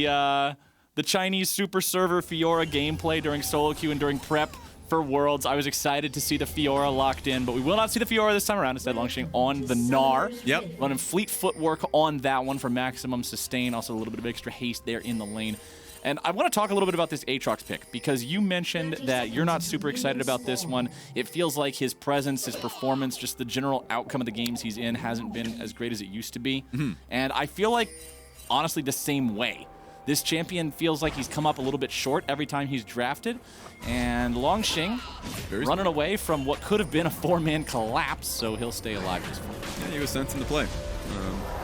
The Chinese super server Fiora gameplay during solo queue and during prep for Worlds. I was excited to see the Fiora locked in, but we will not see the Fiora this time around. Instead, Langx on the Gnar. Yep. Running fleet footwork on that one for maximum sustain. Also a little bit of extra haste there in the lane. And I want to talk a little bit about this Aatrox pick, because you mentioned that you're not super excited about this one. It feels like his presence, his performance, just the general outcome of the games he's in hasn't been as great as it used to be. And I feel like, honestly, the same way. This champion feels like he's come up a little bit short every time he's drafted. And Langx running away from what could have been a 4-man collapse, so he'll stay alive just fine. Yeah, he was sensing the play.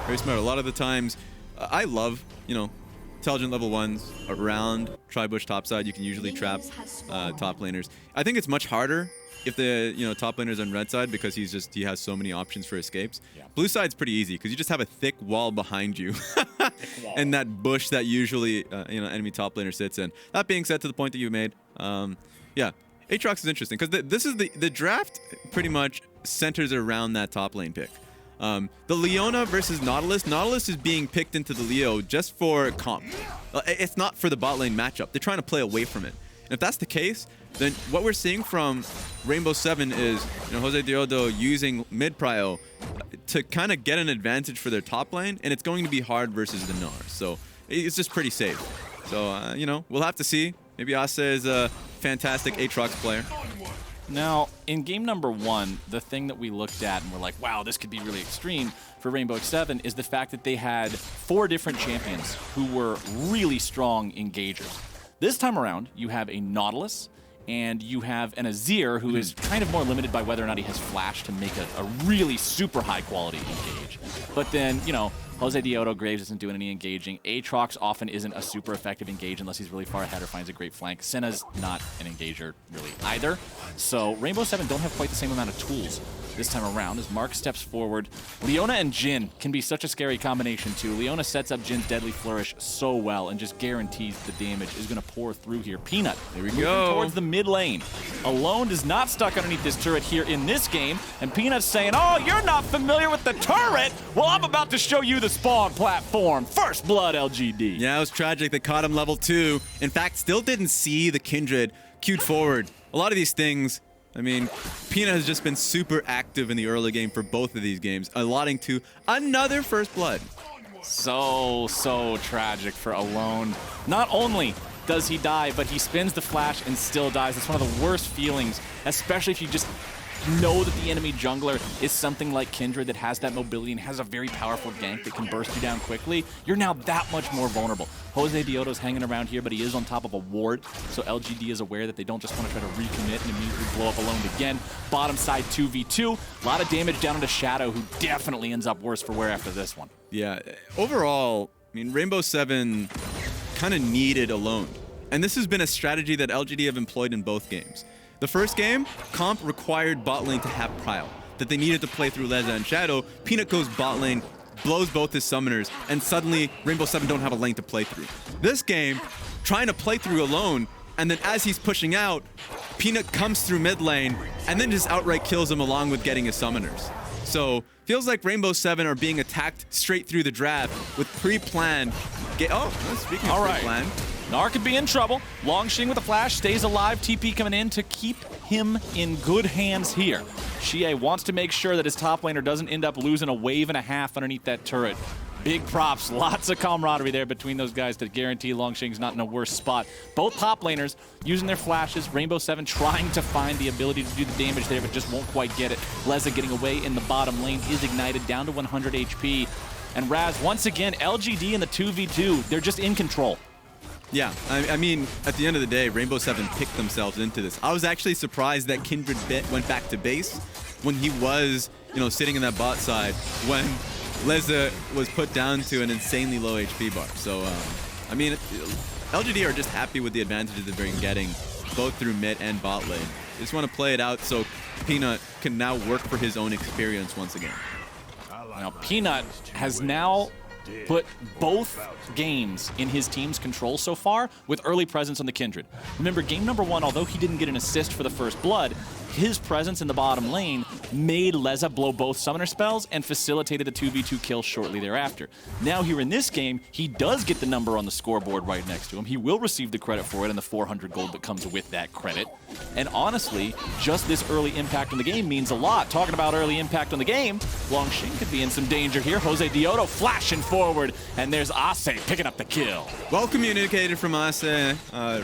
Very smart. A lot of the times, I love, intelligent level 1s around Tribush topside. You can usually trap top laners. I think it's much harder if the top laner's on red side, because he has so many options for escapes. Yeah. Blue side's pretty easy because you just have a thick wall behind you and that bush that usually enemy top laner sits in. That being said, to the point that you made, yeah, Aatrox is interesting because this is the draft pretty much centers around that top lane pick. The Leona versus Nautilus. Nautilus is being picked into the Leo just for comp. It's not for the bot lane matchup. They're trying to play away from it. And if that's the case, then what we're seeing from Rainbow 7 is Josedeodo using mid prio to kind of get an advantage for their top lane, and it's going to be hard versus the Gnar. So it's just pretty safe. So, we'll have to see. Maybe Acce is a fantastic Aatrox player. Now, in game number 1, the thing that we looked at and we're like, wow, this could be really extreme for Rainbow 7 is the fact that they had 4 different champions who were really strong engagers. This time around, you have a Nautilus, and you have an Azir, who is kind of more limited by whether or not he has flash to make a really super high quality engage. But then, Josedeodo Graves isn't doing any engaging. Aatrox often isn't a super effective engage unless he's really far ahead or finds a great flank. Senna's not an engager really either. So Rainbow 7 don't have quite the same amount of tools this time around as Mark steps forward. Leona and Jhin can be such a scary combination too. Leona sets up Jin's Deadly Flourish so well and just guarantees the damage is going to pour through here. Peanut, there we go, towards the mid lane. Alone is not stuck underneath this turret here in this game, and Peanut's saying, oh, you're not familiar with the turret? Well, I'm about to show you the spawn platform. First blood, LGD. Yeah, it was tragic. They caught him level 2. In fact, still didn't see the Kindred queued forward. A lot of these things, I mean, Peanut has just been super active in the early game for both of these games, allotting to another first blood. So tragic for Alone. Not only does he die, but he spins the flash and still dies. It's one of the worst feelings, especially if you just know that the enemy jungler is something like Kindred that has that mobility and has a very powerful gank that can burst you down quickly. You're now that much more vulnerable. Josedeodo's hanging around here, but he is on top of a ward, so LGD is aware that they don't just want to try to recommit and immediately blow up Alone again. Bottom side 2v2. A lot of damage down into Shadow, who definitely ends up worse for wear after this one. Yeah, overall, I mean, Rainbow 7 kind of needed Alone. And this has been a strategy that LGD have employed in both games. The first game, comp required bot lane to have prio, that they needed to play through Leza and Shadow. Peanut goes bot lane, blows both his summoners, and suddenly Rainbow 7 don't have a lane to play through. This game, trying to play through Alone, and then as he's pushing out, Peanut comes through mid lane, and then just outright kills him along with getting his summoners. So, feels like Rainbow 7 are being attacked straight through the draft with pre-planned... speaking of pre-planned... Gnar could be in trouble. Langx with a flash, stays alive. TP coming in to keep him in good hands here. Xiye wants to make sure that his top laner doesn't end up losing a wave and a half underneath that turret. Big props, lots of camaraderie there between those guys to guarantee Langx's not in a worse spot. Both top laners using their flashes. Rainbow 7 trying to find the ability to do the damage there, but just won't quite get it. Leza getting away in the bottom lane is ignited down to 100 HP. And Raz, once again, LGD in the 2v2, they're just in control. Yeah, I mean, at the end of the day, Rainbow 7 picked themselves into this. I was actually surprised that Kindred went back to base when he was, sitting in that bot side when Leza was put down to an insanely low HP bar. So, I mean, LGD are just happy with the advantages that they're getting, both through mid and bot lane. They just want to play it out so Peanut can now work for his own experience once again. Now, Peanut has now put both games in his team's control so far with early presence on the Kindred. Remember, game number 1, although he didn't get an assist for the first blood, his presence in the bottom lane made Leza blow both summoner spells and facilitated a 2v2 kill shortly thereafter. Now here in this game, he does get the number on the scoreboard right next to him. He will receive the credit for it and the 400 gold that comes with that credit. And honestly, just this early impact on the game means a lot. Talking about early impact on the game, Langx could be in some danger here. Josedeodo flashing forward, and there's Acce picking up the kill. Well communicated from Acce,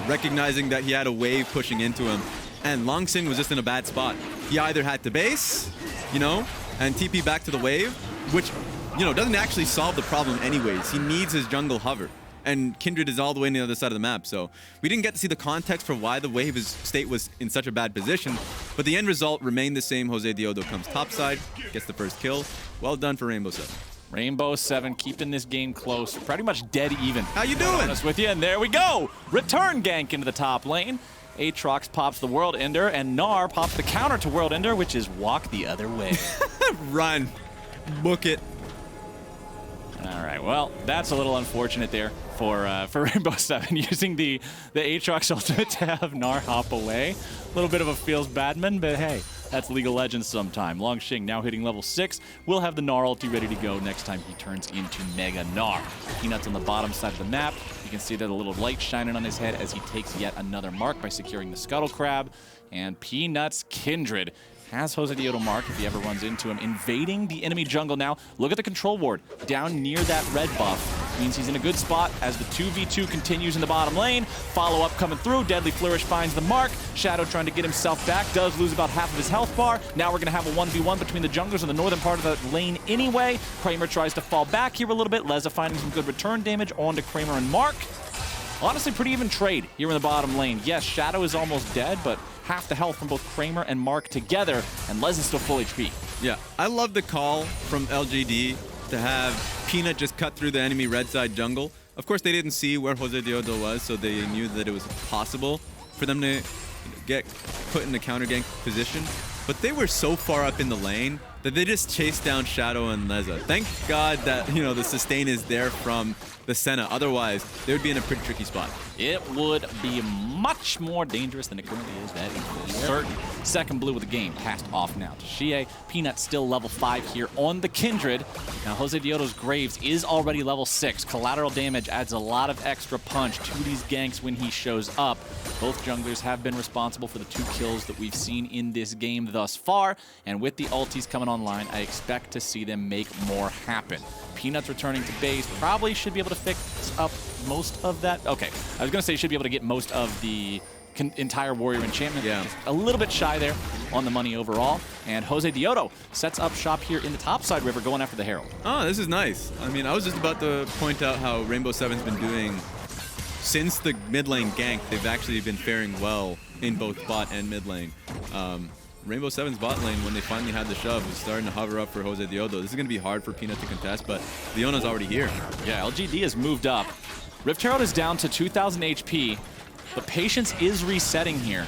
recognizing that he had a wave pushing into him. And Langx was just in a bad spot. He either had to base, and TP back to the wave, which, doesn't actually solve the problem anyways. He needs his jungle hover. And Kindred is all the way on the other side of the map, so we didn't get to see the context for why the wave's state was in such a bad position, but the end result remained the same. Josedeodo comes topside, gets the first kill. Well done for Rainbow 7. Rainbow 7 keeping this game close, pretty much dead even. How you doing? Honest with you, and there we go. Return gank into the top lane. Aatrox pops the World Ender, and Gnar pops the counter to World Ender, which is walk the other way. Run. Book it. All right, well, that's a little unfortunate there for Rainbow 7 using the Aatrox ultimate to have Gnar hop away. A little bit of a feels badman, but hey, that's League of Legends sometime. Langx now hitting level 6. We'll have the Gnar ulti ready to go next time he turns into Mega Gnar. Peanuts on the bottom side of the map. You can see that a little light shining on his head as he takes yet another mark by securing the Scuttle Crab. And Peanuts Kindred has Josedeodo mark if he ever runs into him, invading the enemy jungle now. Look at the control ward down near that red buff. Means he's in a good spot as the 2v2 continues in the bottom lane. Follow-up coming through. Deadly Flourish finds the mark. Shadow trying to get himself back. Does lose about half of his health bar. Now we're going to have a 1v1 between the junglers in the northern part of the lane anyway. Kramer tries to fall back here a little bit. Leza finding some good return damage onto Kramer and Mark. Honestly, pretty even trade here in the bottom lane. Yes, Shadow is almost dead, but half the health from both Kramer and Mark together, and Leza's still full HP. Yeah, I love the call from LGD to have Peanut just cut through the enemy red side jungle. Of course, they didn't see where Josedeodo was, so they knew that it was possible for them to get put in the counter gank position. But they were so far up in the lane that they just chased down Shadow and Leza. Thank God that, the sustain is there from the Senna. Otherwise, they would be in a pretty tricky spot. It would be much more dangerous than it currently is. That is for certain. Second blue of the game passed off now to Xiye. Peanut still level 5 here on the Kindred. Now, Josedeodo's Graves is already level 6. Collateral damage adds a lot of extra punch to these ganks when he shows up. Both junglers have been responsible for the 2 kills that we've seen in this game thus far. And with the ultis coming online, I expect to see them make more happen. Peanuts returning to base probably should be able to fix up most of that. Okay, I was going to say should be able to get most of the entire warrior enchantment. Yeah. A little bit shy there on the money overall. And Josedeodo sets up shop here in the topside river going after the Herald. Oh, this is nice. I mean, I was just about to point out how Rainbow 7's been doing since the mid lane gank. They've actually been faring well in both bot and mid lane. Rainbow 7's bot lane, when they finally had the shove, was starting to hover up for Josedeodo. This is going to be hard for Peanut to contest, but Leona's already here. Yeah, LGD has moved up. Rift Herald is down to 2,000 HP, but Patience is resetting here.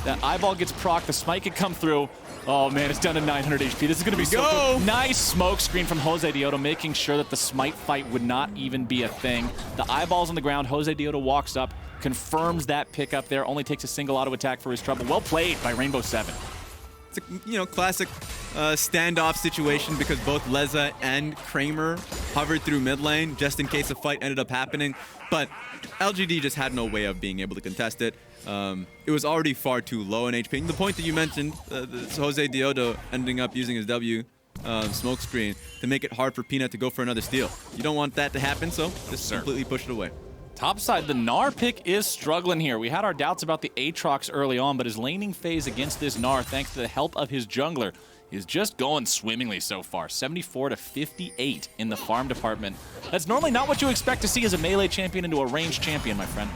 That eyeball gets proc, the smite could come through. Oh man, it's down to 900 HP. This is going to be so good. Nice smoke screen from Josedeodo, making sure that the smite fight would not even be a thing. The eyeball's on the ground. Josedeodo walks up, confirms that pickup there. Only takes a single auto attack for his trouble. Well played by Rainbow 7. It's a classic standoff situation because both Leza and Kramer hovered through mid lane just in case a fight ended up happening. But LGD just had no way of being able to contest it. It was already far too low in HP. And the point that you mentioned, Josedeodo ending up using his W smoke screen to make it hard for Peanut to go for another steal. You don't want that to happen, so just completely push it away. Topside, the Gnar pick is struggling here. We had our doubts about the Aatrox early on, but his laning phase against this Gnar, thanks to the help of his jungler, is just going swimmingly so far. 74 to 58 in the farm department. That's normally not what you expect to see as a melee champion into a ranged champion, my friend.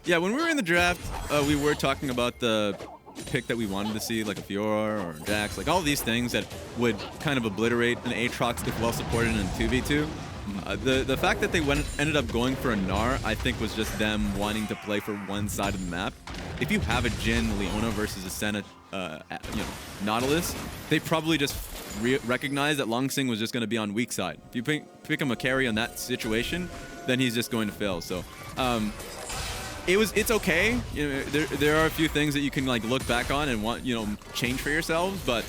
Yeah, when we were in the draft, we were talking about the pick that we wanted to see, like a Fiora or Jax, like all these things that would kind of obliterate an Aatrox if well supported in 2v2. The fact that they ended up going for a Gnar, I think, was just them wanting to play for one side of the map. If you have a Jhin Leona versus a Senna, Nautilus, they probably just recognize that Langx was just going to be on weak side. If you pick him a carry on that situation, then he's just going to fail. So It's okay. You know, there are a few things that you can like look back on and want, you know, change for yourselves, but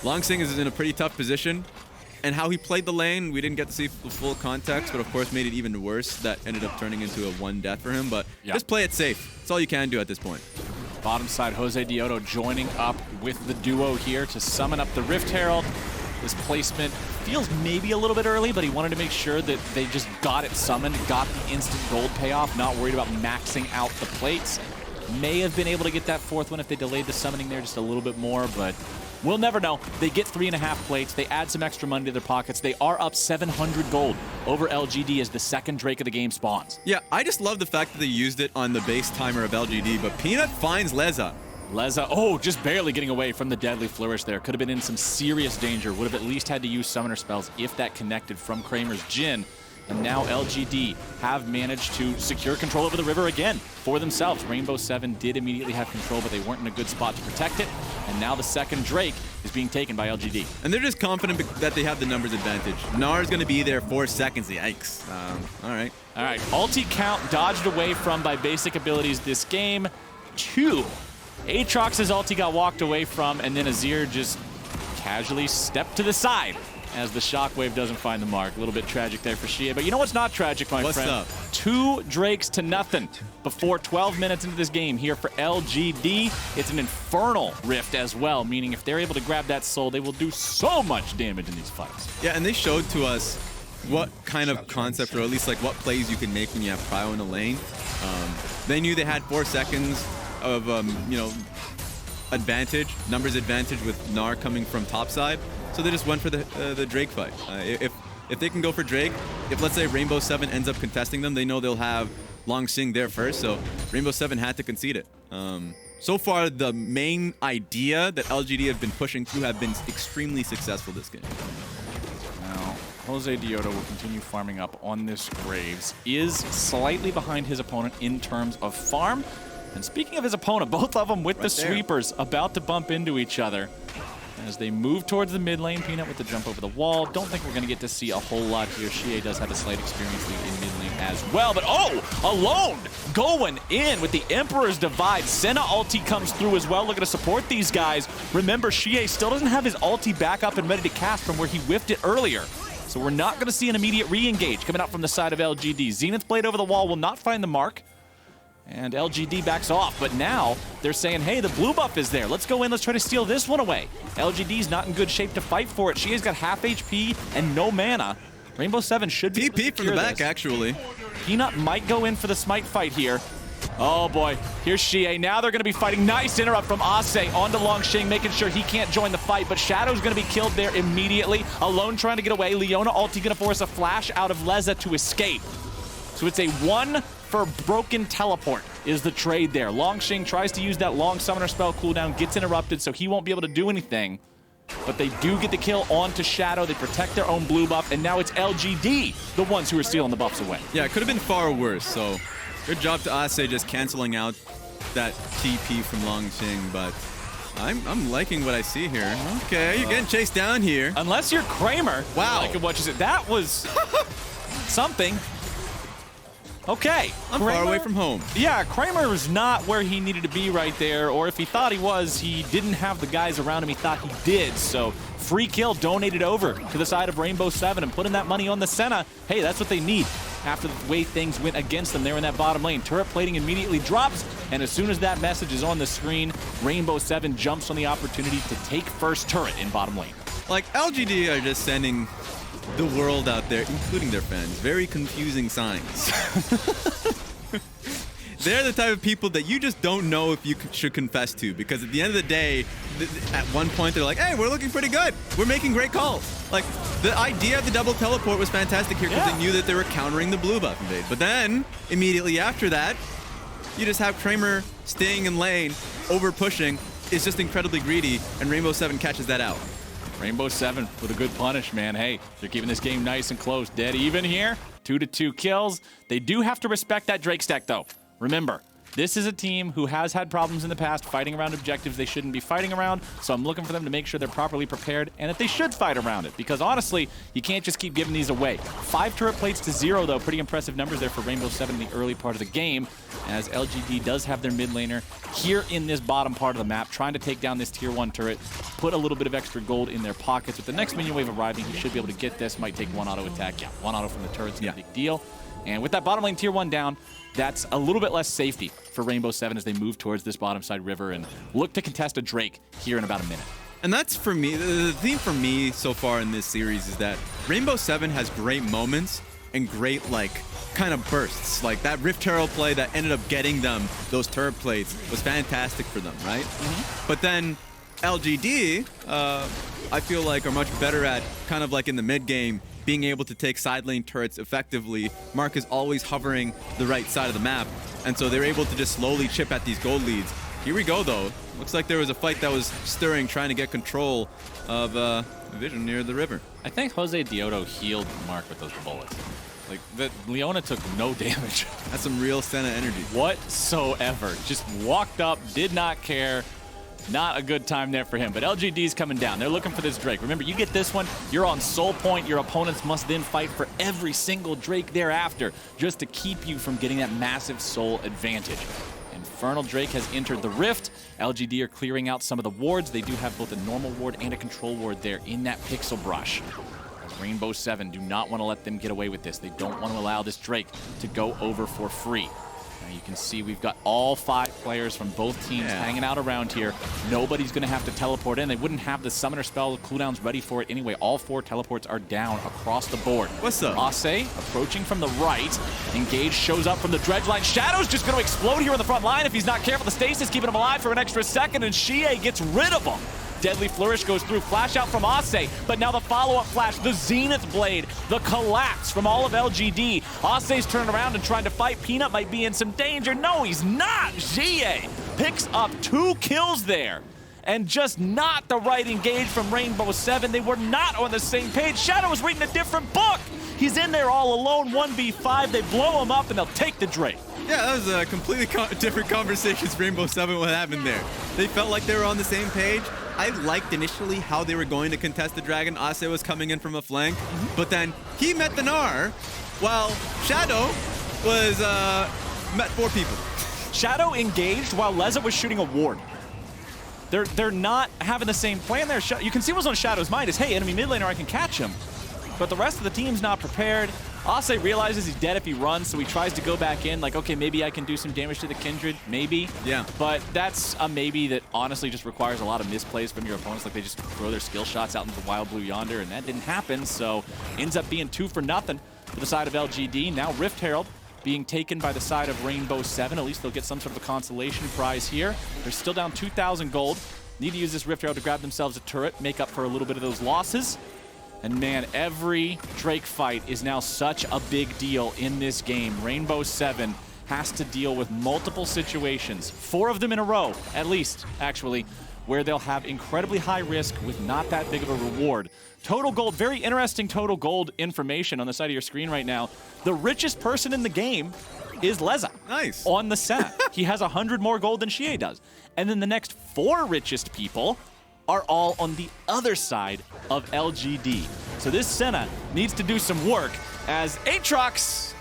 Langx is in a pretty tough position. And how he played the lane, we didn't get to see the full context, but of course made it even worse. That ended up turning into a 1 death for him, but just play it safe. That's all you can do at this point. Bottom side, Josedeodo joining up with the duo here to summon up the Rift Herald. This placement feels maybe a little bit early, but he wanted to make sure that they just got it summoned, got the instant gold payoff, not worried about maxing out the plates. May have been able to get that 4th one if they delayed the summoning there just a little bit more, but we'll never know. They get 3.5 plates. They add some extra money to their pockets. They are up 700 gold over LGD as the 2nd Drake of the game spawns. Yeah, I just love the fact that they used it on the base timer of LGD, but Peanut finds Leza. Leza, oh, just barely getting away from the deadly flourish there. Could have been in some serious danger. Would have at least had to use summoner spells if that connected from Kramer's Jhin. And now LGD have managed to secure control over the river again for themselves. Rainbow 7 did immediately have control, but they weren't in a good spot to protect it. And now the 2nd Drake is being taken by LGD. And they're just confident that they have the numbers advantage. Gnar is going to be there 4 seconds. Yikes. All right. All right. Ulti count dodged away from by basic abilities this game. 2. Aatrox's ulti got walked away from, and then Azir just casually stepped to the side as the shockwave doesn't find the mark. A little bit tragic there for Xiye, but you know what's not tragic, my friend? What's up? 2 Drakes to nothing before 12 minutes into this game here for LGD. It's an infernal rift as well, meaning if they're able to grab that soul, they will do so much damage in these fights. Yeah, and they showed to us what kind of concept, or at least like what plays you can make when you have Cryo in the lane. They knew they had 4 seconds of, you know, advantage, numbers advantage with Gnar coming from topside. So they just went for the Drake fight. If they can go for Drake, if let's say Rainbow 7 ends up contesting them, they know they'll have Langx there first. So Rainbow 7 had to concede it. So far, the main idea that LGD have been pushing through have been extremely successful this game. Now, Josedeodo will continue farming up on this Graves. Is slightly behind his opponent in terms of farm. And speaking of his opponent, both of them with the sweepers about to bump into each other. As they move towards the mid lane, Peanut with the jump over the wall. Don't think we're going to get to see a whole lot here. Xiye does have a slight experience lead in mid lane as well. But oh, alone going in with the Emperor's Divide. Senna ulti comes through as well, looking to support these guys. Remember, Xiye still doesn't have his ulti back up and ready to cast from where he whiffed it earlier. So we're not going to see an immediate re-engage coming out from the side of LGD. Zenith's blade over the wall will not find the mark. And LGD backs off, but now they're saying, hey, the blue buff is there. Let's go in, let's try to steal this one away. LGD's not in good shape to fight for it. Xiye's got half HP and no mana. Rainbow 7 should be TP from the back, actually. Peanut might go in for the smite fight here. Oh boy, here's Xiye. Now they're gonna be fighting. Nice interrupt from Acce onto Langx, making sure he can't join the fight, but Shadow's gonna be killed there immediately. Alone trying to get away. Leona ulti gonna force a flash out of Leza to escape. So it's a 1 for broken teleport is the trade there. Langx tries to use that long summoner spell cooldown, gets interrupted, so he won't be able to do anything. But they do get the kill onto Shadow. They protect their own blue buff, and now it's LGD, the ones who are stealing the buffs away. Yeah, it could have been far worse, so good job to Acce just canceling out that TP from Langx, but I'm liking what I see here. Okay, you're getting chased down here. Unless you're Kramer. Wow. Like what you said. That was something. Okay. I'm far away from home. Yeah, Kramer was not where he needed to be right there, or if he thought he was, he didn't have the guys around him he thought he did. So free kill donated over to the side of Rainbow 7 and putting that money on the Senna. Hey, that's what they need after the way things went against them there in that bottom lane. Turret plating immediately drops, and as soon as that message is on the screen, Rainbow 7 jumps on the opportunity to take first turret in bottom lane. Like, LGD are just sending the world out there, including their fans, very confusing signs. They're the type of people that you just don't know if you should confess to, because at the end of the day, at one point they're like, hey, we're looking pretty good. We're making great calls. Like, the idea of the double teleport was fantastic here because they knew that they were countering the blue buff invade. But then, immediately after that, you just have Kramer staying in lane, over pushing, is just incredibly greedy, and Rainbow 7 catches that out. Rainbow 7 with a good punish, man. Hey, they're keeping this game nice and close. Dead even here. 2-2 kills. They do have to respect that Drake stack, though. Remember, This is a team who has had problems in the past fighting around objectives they shouldn't be fighting around, so I'm looking for them to make sure they're properly prepared and that they should fight around it, because honestly, you can't just keep giving these away. 5 turret plates to 0, though. Pretty impressive numbers there for Rainbow 7 in the early part of the game, as LGD does have their mid laner here in this bottom part of the map, trying to take down this tier 1 turret, put a little bit of extra gold in their pockets. With the next minion wave arriving, he should be able to get this. Might take 1 auto attack. Yeah, 1 auto from the turret's a big deal. And with that bottom lane tier 1 down, that's a little bit less safety for Rainbow 7 as they move towards this bottom side river and look to contest a Drake here in about a minute. And that's, for me, the theme for me so far in this series is that Rainbow 7 has great moments and great, like, kind of bursts. Like that Rift Herald play that ended up getting them those turret plates was fantastic for them, right? But then LGD, I feel like, are much better at kind of like in the mid game, being able to take side lane turrets effectively. Mark is always hovering the right side of the map, and so they're able to just slowly chip at these gold leads. Here we go, though. Looks like there was a fight that was stirring, trying to get control of Vision near the river. I think Josedeodo healed Mark with those bullets. Like, that Leona took no damage. That's some real Senna energy. Whatsoever. Just walked up, did not care. Not a good time there for him, but LGD's coming down. They're looking for this Drake. Remember, you get this one, you're on soul point. Your opponents must then fight for every single Drake thereafter just to keep you from getting that massive soul advantage. Infernal Drake has entered the Rift. LGD are clearing out some of the wards. They do have both a normal ward and a control ward there in that pixel brush. Rainbow 7 do not want to let them get away with this. They don't want to allow this Drake to go over for free. Now you can see we've got all 5 players from both teams hanging out around here. Nobody's going to have to teleport in. They wouldn't have the summoner spell cooldowns ready for it anyway. All 4 teleports are down across the board. What's up? Acce approaching from the right. Engage shows up from the dredge line. Shadow's just going to explode here on the front line if he's not careful. The stasis keeping him alive for an extra second, and Xiye gets rid of him. Deadly Flourish goes through, flash out from Acce, but now the follow-up flash, the Zenith Blade, the collapse from all of LGD. Acce's turning around and trying to fight. Peanut might be in some danger. No, he's not. Xiye picks up 2 kills there. And just not the right engage from Rainbow 7. They were not on the same page. Shadow was reading a different book. He's in there all alone, 1v5. They blow him up and they'll take the Drake. Yeah, that was a completely different conversations Rainbow 7 what happened there. They felt like they were on the same page. I liked initially how they were going to contest the dragon. Acce was coming in from a flank, but then he met the Gnar, while Shadow was met 4 people. Shadow engaged while Leza was shooting a ward. They're not having the same plan there. You can see what's on Shadow's mind is, hey, enemy mid laner, I can catch him. But the rest of the team's not prepared. Acce realizes he's dead if he runs, so he tries to go back in, like, okay, maybe I can do some damage to the Kindred, maybe. Yeah. But that's a maybe that honestly just requires a lot of misplays from your opponents, like they just throw their skill shots out into the wild blue yonder, and that didn't happen, so ends up being 2 for nothing for the side of LGD. Now Rift Herald being taken by the side of Rainbow 7. At least they'll get some sort of a consolation prize here. They're still down 2,000 gold. Need to use this Rift Herald to grab themselves a turret, make up for a little bit of those losses. And man, every Drake fight is now such a big deal in this game. Rainbow 7 has to deal with multiple situations, 4 of them in a row, at least, actually, where they'll have incredibly high risk with not that big of a reward. Total gold, very interesting total gold information on the side of your screen right now. The richest person in the game is Leza. Nice. On the set. He has 100 more gold than Xiye does. And then the next 4 richest people are all on the other side of LGD. So this Senna needs to do some work as Aatrox,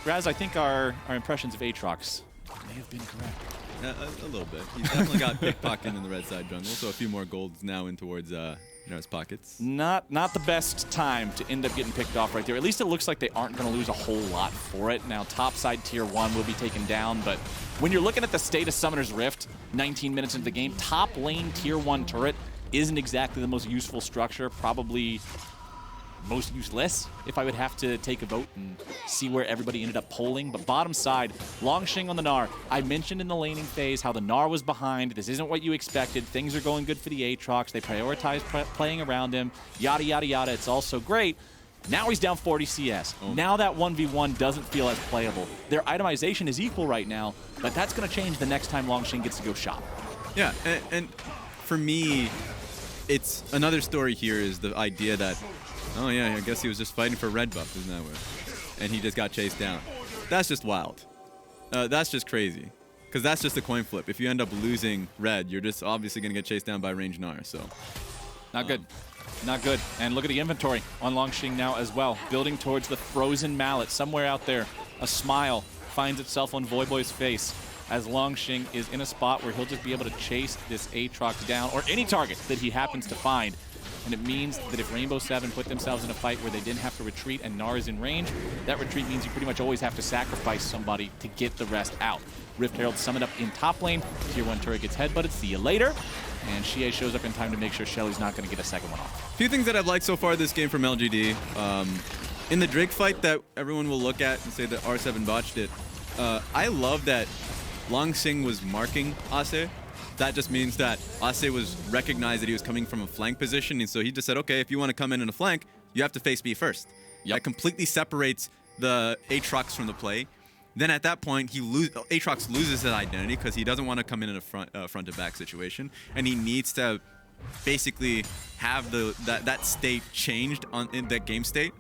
Raz, I think our impressions of Aatrox may have been correct. A little bit. He's definitely got pickpocket in the red side jungle, so a few more golds now in towards Gnar's pockets. Not the best time to end up getting picked off right there. At least it looks like they aren't going to lose a whole lot for it. Now, top side tier 1 will be taken down, but when you're looking at the state of Summoner's Rift, 19 minutes into the game, top lane tier 1 turret isn't exactly the most useful structure, probably most useless, if I would have to take a vote and see where everybody ended up polling. But bottom side, Langx on the Gnar. I mentioned in the laning phase how the Gnar was behind. This isn't what you expected. Things are going good for the Aatrox. They prioritize playing around him. Yada, yada, yada. It's all so great. Now he's down 40 CS. Now that 1v1 doesn't feel as playable. Their itemization is equal right now, but that's going to change the next time Langx gets to go shop. Yeah, and for me, it's another story here is the idea that, oh yeah, I guess he was just fighting for red buff, isn't that weird? And he just got chased down. That's just wild. That's just crazy. because that's just a coin flip. If you end up losing red, you're just obviously going to get chased down by range Gnar. So not good. Not good. And look at the inventory on Langx now as well. Building towards the frozen mallet. Somewhere out there, a smile finds itself on Voyboy's face as Langx is in a spot where he'll just be able to chase this Aatrox down, or any target that he happens to find. And it means that if Rainbow 7 put themselves in a fight where they didn't have to retreat and Gnar is in range, that retreat means you pretty much always have to sacrifice somebody to get the rest out. Rift Herald summoned up in top lane. Tier 1 turret gets headbutted. See you later. And Xiye shows up in time to make sure Shelly's not going to get a second one off. A few things that I've liked so far this game from LGD. In the Drake fight that everyone will look at and say that R7 botched it, I love that Langx was marking Acce. That just means that Acce was recognized that he was coming from a flank position, and so he just said, okay, if you want to come in a flank, you have to face B first. Yep. That completely separates the Aatrox from the play. Then at that point, Aatrox loses his identity because he doesn't want to come in a front-to-back situation, and he needs to basically have that state changed in that game state.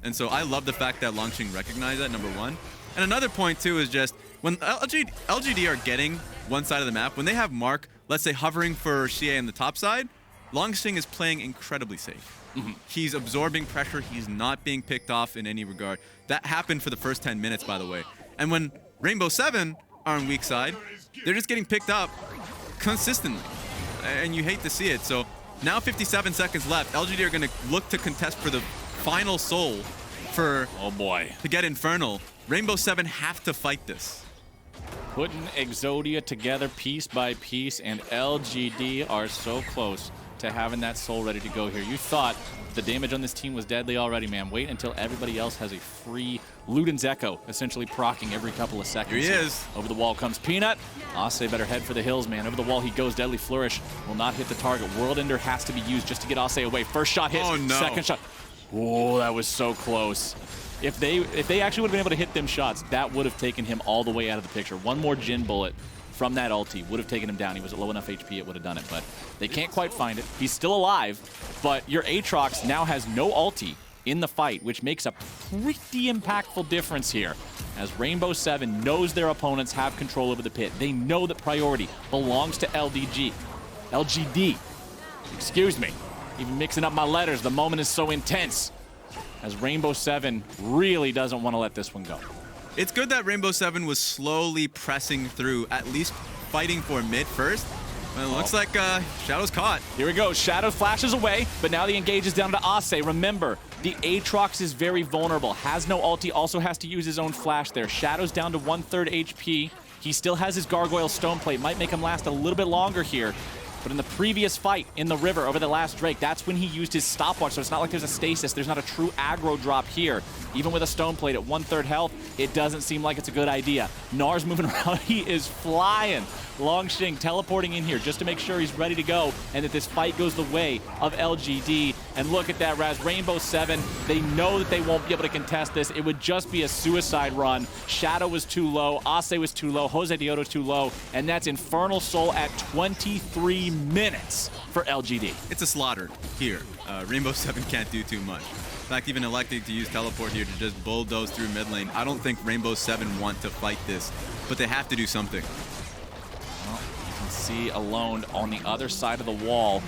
And so I love the fact that Langx recognized that, number one. And another point, too, is just when LGD are getting one side of the map, when they have Mark, let's say, hovering for Xiye on the top side, Langx is playing incredibly safe. He's absorbing pressure. He's not being picked off in any regard. That happened for the first 10 minutes, by the way. And when Rainbow 7 are on weak side, they're just getting picked up consistently. And you hate to see it. So now 57 seconds left. LGD are going to look to contest for the final soul for to get Infernal. Rainbow 7 have to fight this. Putting Exodia together piece by piece, and LGD are so close to having that soul ready to go here. You thought the damage on this team was deadly already, man. Wait until everybody else has a free Luden's Echo, essentially proccing every couple of seconds. Here he is. Over the wall comes Peanut. Acce better head for the hills, man. Over the wall he goes. Deadly Flourish will not hit the target. World Ender has to be used just to get Acce away. First shot hits. Oh, no. Second shot. Oh, that was so close. If they actually would have been able to hit them shots, that would have taken him all the way out of the picture. One more Jhin bullet from that ulti would have taken him down. He was at low enough HP, it would have done it, but they can't quite find it. He's still alive, but your Aatrox now has no ulti in the fight, which makes a pretty impactful difference here, as Rainbow 7 knows their opponents have control over the pit. They know that priority belongs to LGD. Excuse me. Even mixing up my letters, the moment is so intense, as Rainbow 7 really doesn't want to let this one go. It's good that Rainbow 7 was slowly pressing through, at least fighting for mid first. Well, it looks like Shadow's caught. Here we go. Shadow flashes away, but now the engage is down to Acce. Remember, the Aatrox is very vulnerable. Has no ulti, also has to use his own flash there. Shadow's down to 1/3 HP. He still has his Gargoyle Stone Plate. Might make him last a little bit longer here. But in the previous fight in the river over the last Drake, that's when he used his stopwatch, so it's not like there's a stasis. There's not a true aggro drop here. Even with a Stone Plate at 1/3 health, it doesn't seem like it's a good idea. Gnar's moving around. He is flying. Langx teleporting in here just to make sure he's ready to go and that this fight goes the way of LGD. And look at that, Raz. Rainbow 7, they know that they won't be able to contest this. It would just be a suicide run. Shadow was too low. Acce was too low. Josedeodo was too low. And that's Infernal Soul at 23 minutes for LGD. It's a slaughter here. Rainbow 7 can't do too much. In fact, even electing to use teleport here to just bulldoze through mid lane. I don't think Rainbow 7 want to fight this, but they have to do something. Well, you can see Alone on the other side of the wall.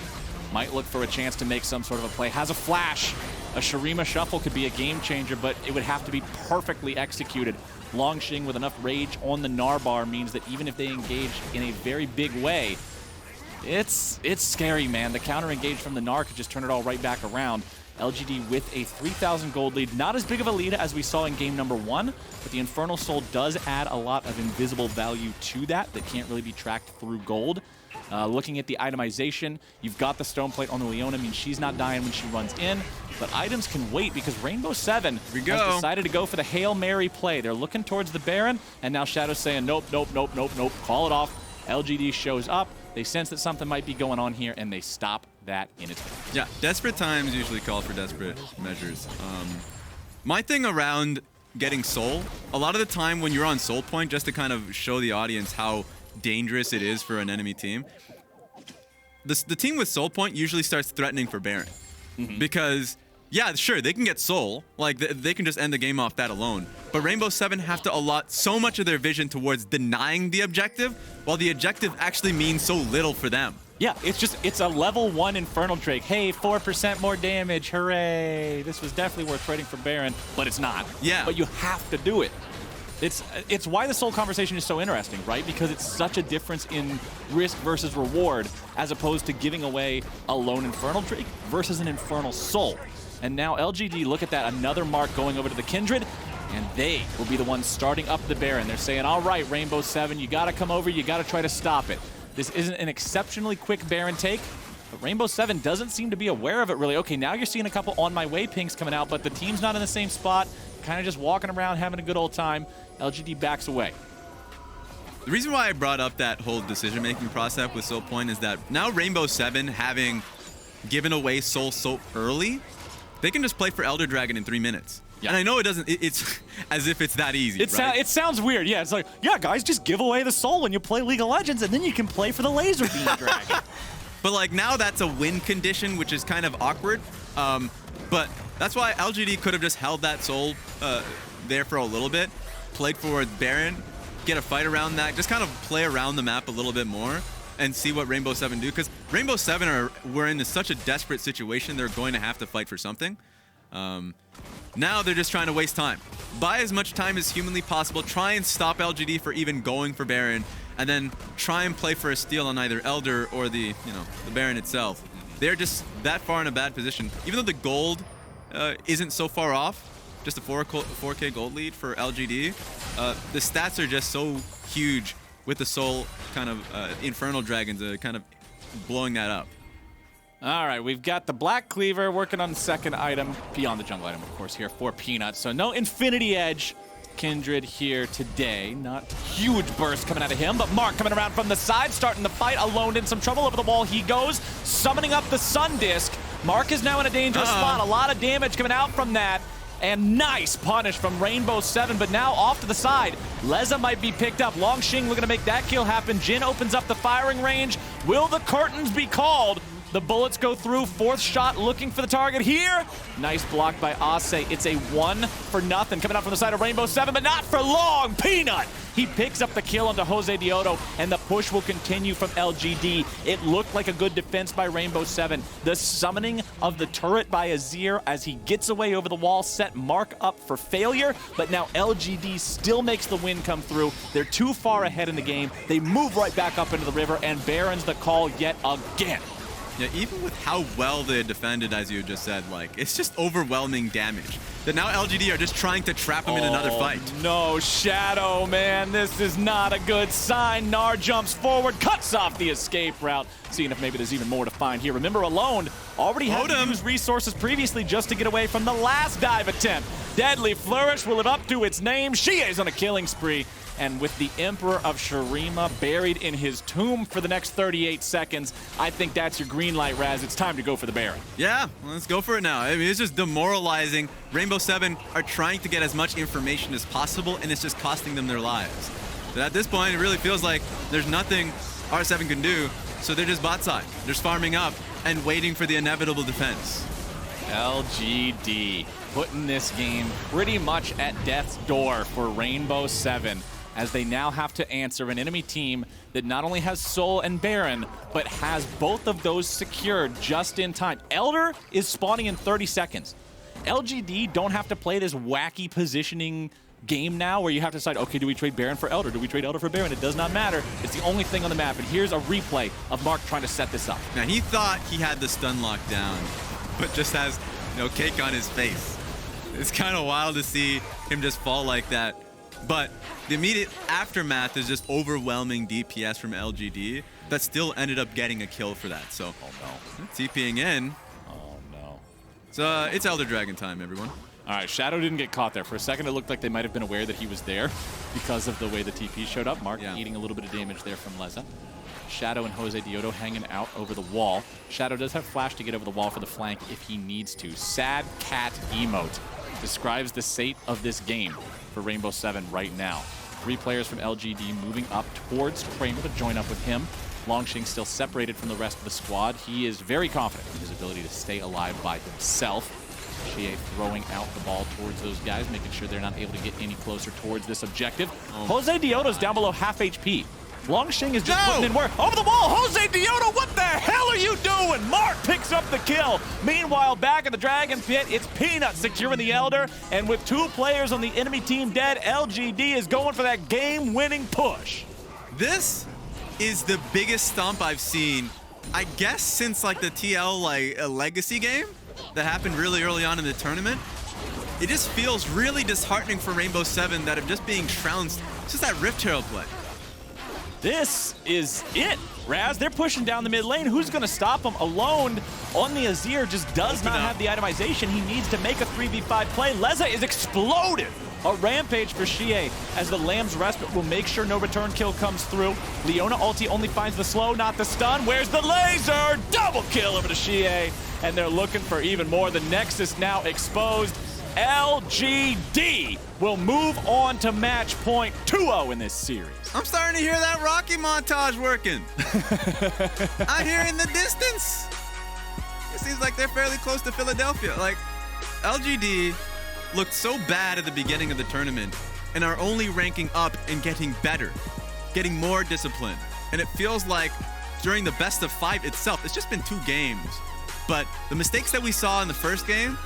Might look for a chance to make some sort of a play. Has a flash. A Shurima Shuffle could be a game changer, but it would have to be perfectly executed. Langx with enough rage on the Gnar bar means that even if they engage in a very big way, it's scary, man. The counter engage from the Gnar could just turn it all right back around. LGD with a 3,000 gold lead. Not as big of a lead as we saw in game number 1, but the Infernal Soul does add a lot of invisible value to that can't really be tracked through gold. Looking at the itemization, you've got the Stone Plate on the Leona, means she's not dying when she runs in, but items can wait because Rainbow 7 has decided to go for the Hail Mary play. They're looking towards the Baron, and now Shadow's saying, nope, nope, nope, nope, nope, call it off. LGD shows up. They sense that something might be going on here, and they stop that in its tracks. Yeah, desperate times usually call for desperate measures. My thing around getting Soul, a lot of the time when you're on Soul Point, just to kind of show the audience how dangerous it is for an enemy team, the team with Soul Point usually starts threatening for Baron. Because Yeah, sure, they can get Soul. Like, they can just end the game off that alone. But Rainbow Seven have to allot so much of their vision towards denying the objective, while the objective actually means so little for them. Yeah, it's a level 1 Infernal Drake. Hey, 4% more damage, hooray. This was definitely worth trading for Baron, but it's not. Yeah. But you have to do it. It's why the Soul conversation is so interesting, right? Because it's such a difference in risk versus reward, as opposed to giving away a lone Infernal Drake versus an Infernal Soul. And now LGD, look at that, another mark going over to the Kindred, and they will be the ones starting up the Baron. They're saying, all right, Rainbow Seven, you gotta come over, you gotta try to stop it. This isn't an exceptionally quick Baron take, but Rainbow Seven doesn't seem to be aware of it really. Okay, now you're seeing a couple on my way pinks coming out, but the team's not in the same spot, kind of just walking around, having a good old time. LGD backs away. The reason why I brought up that whole decision-making process with Soul Point is that now Rainbow Seven, having given away Soul so early, they can just play for Elder Dragon in 3 minutes. Yeah. And I know it doesn't, it's as if it's that easy, right? It sounds weird. Yeah, it's like, yeah, guys, just give away the Soul when you play League of Legends, and then you can play for the Laser Beam Dragon. But like now that's a win condition, which is kind of awkward. But that's why LGD could have just held that Soul there for a little bit, played for Baron, get a fight around that, just kind of play around the map a little bit more and see what Rainbow Seven do. Because Rainbow Seven were in such a desperate situation, they're going to have to fight for something. Now they're just trying to waste time. Buy as much time as humanly possible, try and stop LGD for even going for Baron, and then try and play for a steal on either Elder or the Baron itself. They're just that far in a bad position. Even though the gold isn't so far off, just a 4K gold lead for LGD, the stats are just so huge with the Soul kind of Infernal Dragons kind of blowing that up. All right, we've got the Black Cleaver working on the second item, beyond the jungle item, of course, here for Peanut. So no Infinity Edge Kindred here today. Not huge burst coming out of him, but Mark coming around from the side, starting the fight, alone in some trouble. Over the wall he goes, summoning up the Sun Disc. Mark is now in a dangerous spot. A lot of damage coming out from that. And nice punish from Rainbow Seven, but now off to the side. Leza might be picked up. Langx looking to make that kill happen. Jhin opens up the firing range. Will the curtains be called? The bullets go through. Fourth shot looking for the target here. Nice block by Acce. It's a 1-0 coming out from the side of Rainbow Seven, but not for long. Peanut! He picks up the kill onto Josedeodo, and the push will continue from LGD. It looked like a good defense by Rainbow Seven. The summoning of the turret by Azir as he gets away over the wall set Mark up for failure, but now LGD still makes the win come through. They're too far ahead in the game. They move right back up into the river, and Baron's the call yet again. Yeah, even with how well they defended, as you just said, like, it's just overwhelming damage. That now LGD are just trying to trap him in another fight. No, Shadow, man, this is not a good sign. Gnar jumps forward, cuts off the escape route, seeing if maybe there's even more to find here. Remember, Alone already had to use resources previously just to get away from the last dive attempt. Deadly Flourish will live up to its name. Xiye's on a killing spree. And with the Emperor of Shurima buried in his tomb for the next 38 seconds, I think that's your green light, Raz. It's time to go for the Baron. Yeah, let's go for it now. I mean, it's just demoralizing. Rainbow Seven are trying to get as much information as possible, and it's just costing them their lives. But at this point, it really feels like there's nothing R7 can do, so they're just bot side. They're just farming up and waiting for the inevitable defense. LGD putting this game pretty much at death's door for Rainbow Seven, as they now have to answer an enemy team that not only has Soul and Baron, but has both of those secured just in time. Elder is spawning in 30 seconds. LGD don't have to play this wacky positioning game now where you have to decide, okay, do we trade Baron for Elder? Do we trade Elder for Baron? It does not matter. It's the only thing on the map. And here's a replay of Mark trying to set this up. Now, he thought he had the stun lock down, but just has, cake on his face. It's kind of wild to see him just fall like that. But the immediate aftermath is just overwhelming DPS from LGD that still ended up getting a kill for that. So, TPing in. Oh, no. So, it's Elder Dragon time, everyone. All right, Shadow didn't get caught there. For a second, it looked like they might have been aware that he was there because of the way the TP showed up. Mark eating a little bit of damage there from Leza. Shadow and Josedeodo hanging out over the wall. Shadow does have flash to get over the wall for the flank if he needs to. Sad cat emote describes the state of this game for Rainbow Seven right now. 3 players from LGD moving up towards Kramer to join up with him. Langx still separated from the rest of the squad. He is very confident in his ability to stay alive by himself. Xiye throwing out the ball towards those guys, making sure they're not able to get any closer towards this objective. Josedeodo's down below half HP. Langx is just putting in work. Over the wall, Josedeodo, what the hell are you doing? Mark picks up the kill. Meanwhile, back in the Dragon Pit, it's Peanut securing the Elder, and with 2 players on the enemy team dead, LGD is going for that game-winning push. This is the biggest stomp I've seen, I guess, since like the TL a legacy game that happened really early on in the tournament. It just feels really disheartening for Rainbow 7 that are just being trounced. It's just that Rift Herald play. This is it, Raz. They're pushing down the mid lane. Who's going to stop them? Alone on the Azir just does not have the itemization. He needs to make a 3v5 play. Leza is exploded. A rampage for Xiye as the Lamb's Respite will make sure no return kill comes through. Leona ulti only finds the slow, not the stun. Where's the laser? Double kill over to Xiye. And they're looking for even more. The Nexus now exposed. LGD will move on to match point 2-0 in this series. I'm starting to hear that Rocky montage working. I hear in the distance. It seems like they're fairly close to Philadelphia. Like, LGD looked so bad at the beginning of the tournament and are only ranking up and getting better, getting more disciplined. And it feels like during the best of 5 itself, it's just been 2 games. But the mistakes that we saw in the first game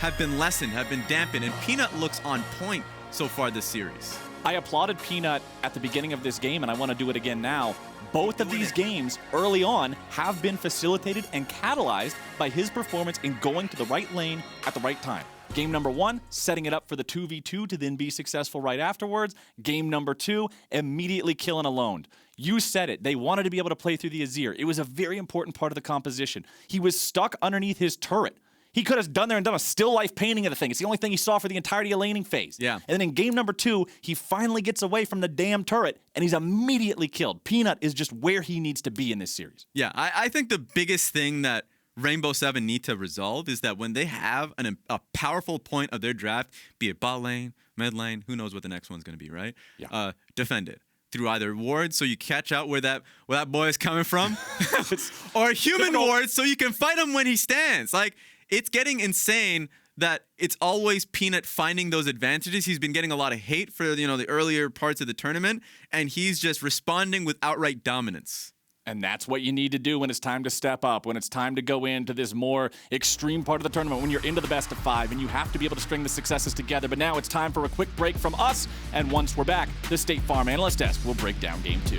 have been lessened, have been dampened, and Peanut looks on point so far this series. I applauded Peanut at the beginning of this game, and I want to do it again now. Both of these games early on have been facilitated and catalyzed by his performance in going to the right lane at the right time. Game number 1, setting it up for the 2v2 to then be successful right afterwards. Game number 2, immediately killing alone. You said it. They wanted to be able to play through the Azir. It was a very important part of the composition. He was stuck underneath his turret. He could have done a still life painting of the thing. It's the only thing he saw for the entirety of laning phase. Yeah. And then in game number 2, he finally gets away from the damn turret, and he's immediately killed. Peanut is just where he needs to be in this series. Yeah, I think the biggest thing that Rainbow 7 need to resolve is that when they have a powerful point of their draft, be it bot lane, mid lane, who knows what the next one's going to be, right? Yeah. Defend it through either wards so you catch out where that boy is coming from, or human wards so you can fight him when he stands. Like, it's getting insane that it's always Peanut finding those advantages. He's been getting a lot of hate for the earlier parts of the tournament, and he's just responding with outright dominance. And that's what you need to do when it's time to step up, when it's time to go into this more extreme part of the tournament, when you're into the best of 5, and you have to be able to string the successes together. But now it's time for a quick break from us, and once we're back, the State Farm Analyst Desk will break down Game 2.